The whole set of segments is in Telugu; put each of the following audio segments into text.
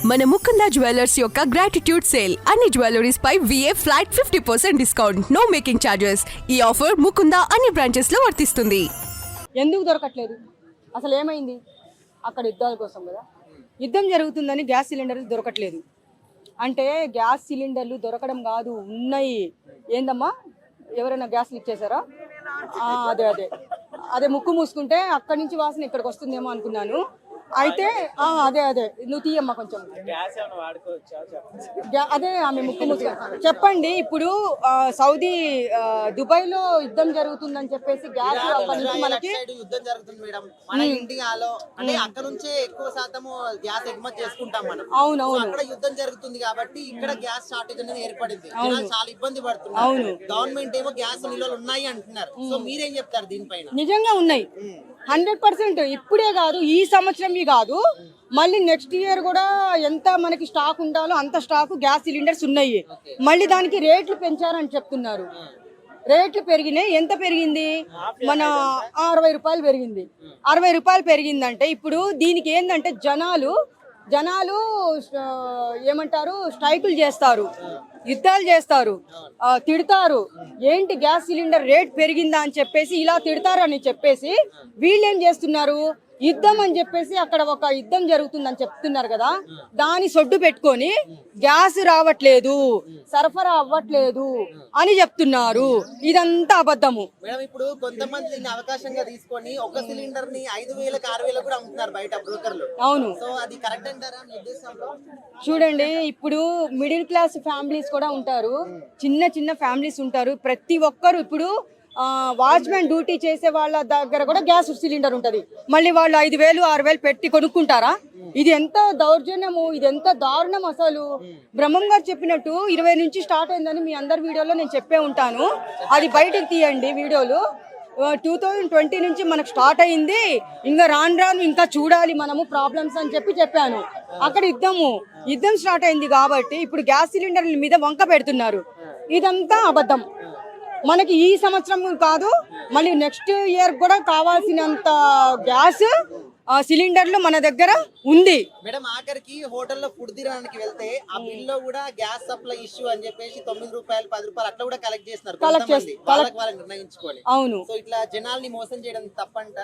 మన ముకుందా జ్యువెలర్స్ యొక్క గ్రాటిట్యూడ్ సేల్ అన్ని జ్యువెలరీస్ పై VA flat 50% discount, no making charges. ఈ ఆఫర్ ముకుందా అన్ని బ్రాంచెస్ లో వర్తిస్తుంది. ఎందుకు దొరకట్లేదు? అసలు ఏమైంది? అక్కడ యుద్ధాల కోసం కదా, యుద్ధం జరుగుతుందని గ్యాస్ సిలిండర్లు దొరకట్లేదు. అంటే గ్యాస్ సిలిండర్లు దొరకడం కాదు, ఉన్నాయి. ఏందమ్మా, ఎవరైనా గ్యాస్ లీక్ చేశారా? అదే అదే అదే ముక్కు మూసుకుంటే అక్కడి నుంచి వాసన ఇక్కడికి వస్తుందేమో అనుకున్నాను. అయితే అదే అదే నువ్వు తీయమ్మా కొంచెం. అదే ఆమె ముక్కు మూసుకుంటా చెప్పండి. ఇప్పుడు సౌదీ దుబాయ్ లో యుద్ధం జరుగుతుందని చెప్పేసి గ్యాస్ అక్కడి నుంచి మనకి యుద్ధం జరుగుతుంది మేడం. మన ఇండియాలో అంటే అక్కడ నుంచే ఎక్కువ శాతము గ్యాస్ ఎగుమతి చేసుకుంటాం మనం. అవునవును, అక్కడ యుద్ధం జరుగుతుంది కాబట్టి ఇక్కడ గ్యాస్ షార్టేజ్ అనేది ఏర్పడింది. చాలా ఇబ్బంది పడుతున్నారు. గవర్నమెంట్ ఏమో గ్యాస్ నిల్వలు ఉన్నాయి అంటున్నారు. సో మీరేం చెప్తారు దీనిపైన? నిజంగా ఉన్నాయి 100%. ఇప్పుడే కాదు, ఈ సంవత్సరం కాదు, మళ్ళీ నెక్స్ట్ ఇయర్ కూడా ఎంత మనకి స్టాక్ ఉండాలో అంత స్టాక్ గ్యాస్ సిలిండర్స్ ఉన్నాయి. మళ్ళీ దానికి రేట్లు పెంచారని చెప్తున్నారు. రేట్లు పెరిగినాయి. ఎంత పెరిగింది? మన 60 రూపాయలు పెరిగింది. 60 రూపాయలు పెరిగిందంటే ఇప్పుడు దీనికి ఏంటంటే జనాలు ఏమంటారు, స్ట్రైకులు చేస్తారు, యుద్ధాలు చేస్తారు, తిడతారు. ఏంటి గ్యాస్ సిలిండర్ రేట్ పెరిగిందా అని చెప్పేసి ఇలా తిడతారు అని చెప్పేసి వీళ్ళు ఏం చేస్తున్నారు, యుద్ధం అని చెప్పేసి అక్కడ ఒక యుద్ధం జరుగుతుందని చెప్తున్నారు కదా, దాని సొడ్డు పెట్టుకొని గ్యాస్ రావట్లేదు, సరఫరా అవ్వట్లేదు అని చెప్తున్నారు. ఇదంతా అబద్ధము మేడం. ఇప్పుడు కొంతమంది దీన్ని అవకాశంగా తీసుకొని ఒక సిలిండర్ ని 5,000 6,000 కూడా అమ్ముతున్నారు బయట బ్రోకర్లు. అవును, సో అది కరెక్ట్ అంటారా మీ ఉద్దేశంలో? చూడండి, ఇప్పుడు మిడిల్ క్లాస్ ఫ్యామిలీస్ కూడా ఉంటారు, చిన్న చిన్న ఫ్యామిలీస్ ఉంటారు. ప్రతి ఒక్కరు ఇప్పుడు వాచ్మెన్ డ్యూటీ చేసే వాళ్ళ దగ్గర కూడా గ్యాస్ సిలిండర్ ఉంటది. మళ్ళీ వాళ్ళు 5,000 6,000 పెట్టి కొనుక్కుంటారా? ఇది ఎంత దౌర్జన్యము, ఇది ఎంత దారుణం. అసలు బ్రహ్మం గారు చెప్పినట్టు 20 నుంచి స్టార్ట్ అయిందని మీ అందరి వీడియోలో నేను చెప్పే ఉంటాను. అది బయటకు తీయండి వీడియోలు. 2020 నుంచి మనకు స్టార్ట్ అయింది, ఇంకా రాను ఇంకా చూడాలి మనము ప్రాబ్లమ్స్ అని చెప్పాను. అక్కడ యుద్ధం స్టార్ట్ అయింది కాబట్టి ఇప్పుడు గ్యాస్ సిలిండర్ల మీద వంక పెడుతున్నారు. ఇదంతా అబద్ధం. మనకి ఈ సంవత్సరం కాదు, మళ్ళీ నెక్స్ట్ ఇయర్ కూడా కావాల్సినంత గ్యాస్ సిలిండర్లు మన దగ్గర ఉంది. మేడం, ఆఖరికి హోటల్లో ఫుడ్ తినడానికి వెళ్తే ఆ బిల్లో కూడా గ్యాస్ సప్లై ఇష్యూ అని చెప్పేసి 9 రూపాయలు 10 రూపాయలు అట్లా కూడా కలెక్ట్ చేస్తున్నారు. వాళ్ళకి నిర్ణయించుకోవాలి. అవును. సో ఇట్లా జనాల్ని మోసం చేయడం తప్పంట,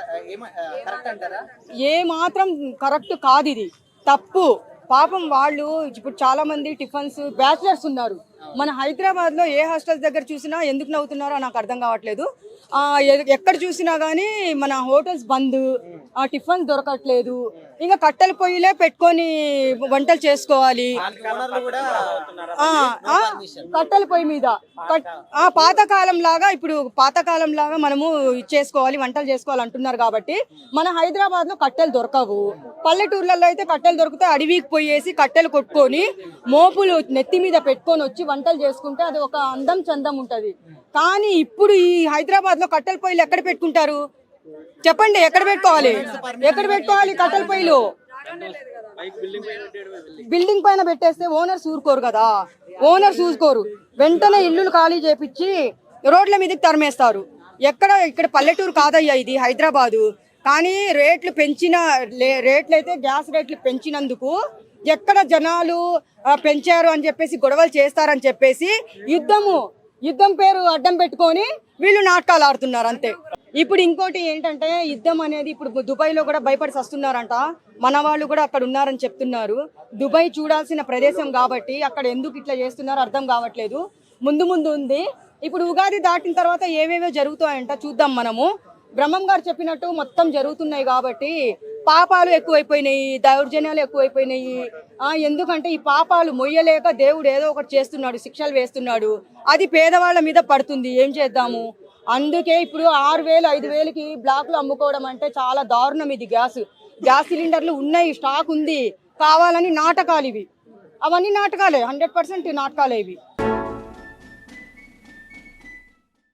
కరెక్ట్ అంటారా? ఏ మాత్రం కరెక్ట్ కాదు, ఇది తప్పు. పాపం వాళ్ళు ఇప్పుడు చాలా మంది టిఫిన్స్ బ్యాచిలర్స్ ఉన్నారు. మన హైదరాబాద్ లో ఏ హాస్టల్స్ దగ్గర చూసినా ఎందుకు నవ్వుతున్నారో నాకు అర్థం కావట్లేదు. ఎక్కడ చూసినా గానీ మన హోటల్స్ బంద్, టిఫిన్ దొరకట్లేదు. ఇంకా కట్టెల పొయ్యిలే పెట్టుకొని వంటలు చేసుకోవాలి. కట్టెల పొయ్యి మీద పాతకాలం లాగా మనము చేసుకోవాలి, వంటలు చేసుకోవాలి అంటున్నారు. కాబట్టి మన హైదరాబాద్ లో కట్టెలు దొరకవు. పల్లెటూర్లలో అయితే కట్టెలు దొరికితే అడవికి పోయేసి కట్టెలు కొట్టుకొని మోపులు నెత్తి మీద పెట్టుకొని వచ్చి వంటలు చేసుకుంటే అది ఒక అందం చందం ఉంటది. కానీ ఇప్పుడు ఈ హైదరాబాద్ లో కట్టెల పొయ్యిలు ఎక్కడ పెట్టుకుంటారు చెప్పండి? ఎక్కడ పెట్టుకోవాలి కట్టెల పొయ్యిలు? బిల్డింగ్ పైన పెట్టేస్తే ఓనర్స్ ఊరుకోరు కదా, వెంటనే ఇల్లులు ఖాళీ చేపించి రోడ్ల మీదకి తరిమేస్తారు. ఇక్కడ పల్లెటూరు కాదయ్యా, ఇది హైదరాబాదు. కానీ రేట్లు అయితే గ్యాస్ రేట్లు పెంచినందుకు ఎక్కడ జనాలు పెంచారు అని చెప్పేసి గొడవలు చేస్తారని చెప్పేసి యుద్ధం పేరు అడ్డం పెట్టుకొని వీళ్ళు నాటకాలు ఆడుతున్నారు అంతే. ఇప్పుడు ఇంకోటి ఏంటంటే, యుద్ధం అనేది ఇప్పుడు దుబాయ్ లో కూడా భయపడి వస్తున్నారంట. మన వాళ్ళు కూడా అక్కడ ఉన్నారని చెప్తున్నారు. దుబాయ్ చూడాల్సిన ప్రదేశం కాబట్టి అక్కడ ఎందుకు ఇట్లా చేస్తున్నారో అర్థం కావట్లేదు. ముందు ఉంది. ఇప్పుడు ఉగాది దాటిన తర్వాత ఏవేవో జరుగుతాయంట, చూద్దాం మనము. బ్రహ్మం గారు చెప్పినట్టు మొత్తం జరుగుతున్నాయి కాబట్టి పాపాలు ఎక్కువైపోయినాయి, దౌర్జన్యాలు ఎక్కువైపోయినాయి. ఎందుకంటే ఈ పాపాలు మొయ్యలేక దేవుడు ఏదో ఒకటి చేస్తున్నాడు, శిక్షలు వేస్తున్నాడు. అది పేదవాళ్ళ మీద పడుతుంది. ఏం చేద్దాము? అందుకే ఇప్పుడు 6,000 5,000కి బ్లాక్లు అమ్ముకోవడం అంటే చాలా దారుణం. ఇది గ్యాస్ సిలిండర్లు ఉన్నాయి, స్టాక్ ఉంది, కావాలని నాటకాలు ఇవి. అవన్నీ నాటకాలే, 100% నాటకాలే ఇవి.